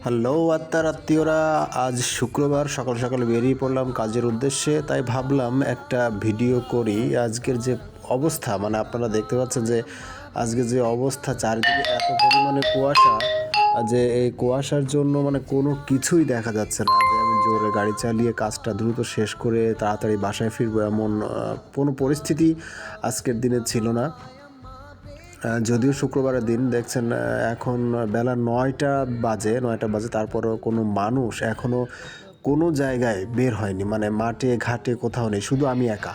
Hello আত্মীয়রা, আজ শুক্রবার সকাল সকাল বেরিয়ে পড়লাম কাজের উদ্দেশ্যে। তাই ভাবলাম একটা ভিডিও করি। আজকের যে অবস্থা, মানে আপনারা দেখতে পাচ্ছেন যে আজকে যে অবস্থা, চারিদিকে এত পরিমাণে কুয়াশা যে এই কুয়াশার জন্য মানে কোনো কিছুই দেখা যাচ্ছে না। যে আমি জোরে গাড়ি চালিয়ে কাজটা দ্রুত শেষ করে তাড়াতাড়ি বাসায় ফিরবো, এমন কোনো পরিস্থিতি আজকের দিনে ছিল না। যদিও শুক্রবারের দিন দেখছেন, এখন বেলা 9টা বাজে, তারপরেও কোনো মানুষ এখনও কোনো জায়গায় বের হয়নি, মানে মাঠে ঘাটে কোথাও নেই, শুধু আমি একা।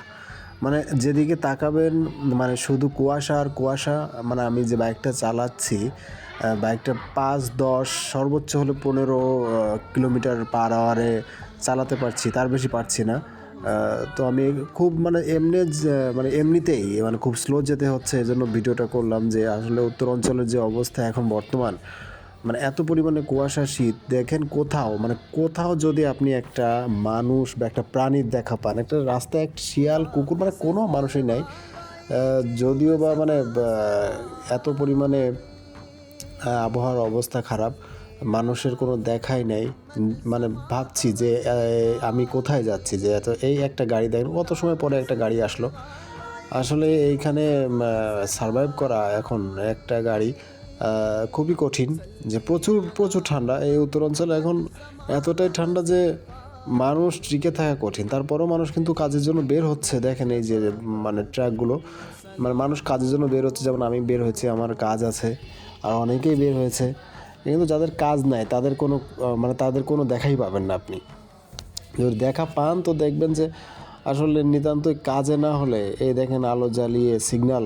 মানে যেদিকে তাকাবেন মানে শুধু কুয়াশা আর কুয়াশা। মানে আমি যে বাইকটা চালাচ্ছি, বাইকটা 5-10 সর্বোচ্চ হলে 15 কিলোমিটার পার আওয়ারে চালাতে পারছি, তার বেশি পারছি না। তো আমি খুব মানে এমনিতেই মানে খুব স্লো যেতে হচ্ছে। এজন্য ভিডিওটা করলাম যে আসলে উত্তর অঞ্চলের যে অবস্থা এখন বর্তমান, মানে এত পরিমাণে কুয়াশা, শীত। দেখেন কোথাও যদি আপনি একটা মানুষ বা একটা প্রাণীর দেখা পান, একটা রাস্তায় একটা শিয়াল, কুকুর, মানে কোনো মানুষই নাই। যদিও বা মানে এত পরিমাণে আবহাওয়ার অবস্থা খারাপ, মানুষের কোনো দেখাই নাই। মানে ভাবছি যে আমি কোথায় যাচ্ছি, যে এই একটা গাড়ি, দেখেন কত সময় পরে একটা গাড়ি আসলো। আসলে এইখানে সারভাইভ করা এখন একটা গাড়ি খুবই কঠিন। যে প্রচুর প্রচুর ঠান্ডা এই উত্তরাঞ্চলে এখন, এতটাই ঠান্ডা যে মানুষ টিকে থাকা কঠিন। তারপরেও মানুষ কিন্তু কাজের জন্য বের হচ্ছে। দেখেন এই যে মানে ট্রাকগুলো, মানে মানুষ কাজের জন্য বের হচ্ছে। যেমন আমি বের হয়েছি, আমার কাজ আছে, আর অনেকেই বের হয়েছে। কিন্তু যাদের কাজ নাই তাদের কোনো মানে তাদের কোনো দেখাই পাবেন না আপনি। যদি দেখা পান তো দেখবেন যে আসলে নিতান্তই কাজে না হলে, এই দেখেন আলো জ্বালিয়ে সিগন্যাল,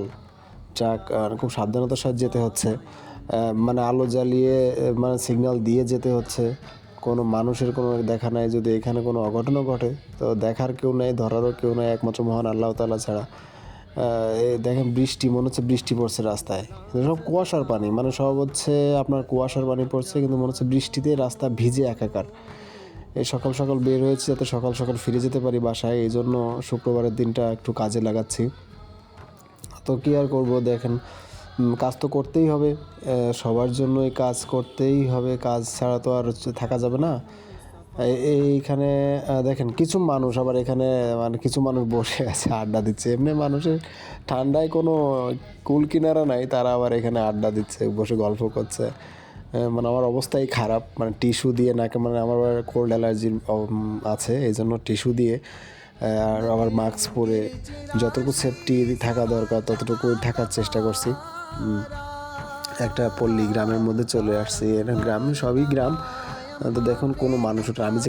ট্রাক খুব সাবধানতার সাথে যেতে হচ্ছে। মানে আলো জ্বালিয়ে মানে সিগন্যাল দিয়ে যেতে হচ্ছে। কোনো মানুষের কোনো দেখা নাই। যদি এখানে কোনো অঘটনও ঘটে তো দেখার কেউ নেই, ধরারও কেউ নেই, একমাত্র মহান আল্লাহ তাআলা ছাড়া। দেখেন বৃষ্টি, মনে হচ্ছে বৃষ্টি পড়ছে রাস্তায়, সব কুয়াশার পানি, মানে সব হচ্ছে আপনার কুয়াশার পানি পড়ছে, কিন্তু মনে হচ্ছে বৃষ্টিতে রাস্তা ভিজে একাকার। এই সকাল সকাল বের হয়েছি যাতে সকাল সকাল ফিরে যেতে পারি বাসায়, এই জন্য শুক্রবারের দিনটা একটু কাজে লাগাচ্ছি। তো কী আর করবো, দেখেন কাজ তো করতেই হবে, সবার জন্যই কাজ করতেই হবে, কাজ ছাড়া তো আর থাকা যাবে না। এইখানে দেখেন কিছু মানুষ আবার এখানে, মানে কিছু মানুষ বসে আছে, আড্ডা দিচ্ছে। এমনি মানুষের ঠান্ডায় কোনো কুল কিনারা নাই, তারা আবার এখানে আড্ডা দিচ্ছে, বসে গল্প করছে। মানে আমার অবস্থাই খারাপ, মানে টিস্যু দিয়ে নাকে, মানে আমার কোল্ড অ্যালার্জি আছে, এই জন্য টিস্যু দিয়ে আর আবার মাস্ক পরে যতটুকু সেফটি থাকা দরকার ততটুকুই থাকার চেষ্টা করছি। একটা পল্লী গ্রামের মধ্যে চলে আসছি। গ্রাম, সবই গ্রাম। তো দেখুন কোনো মানুষ, আমি যে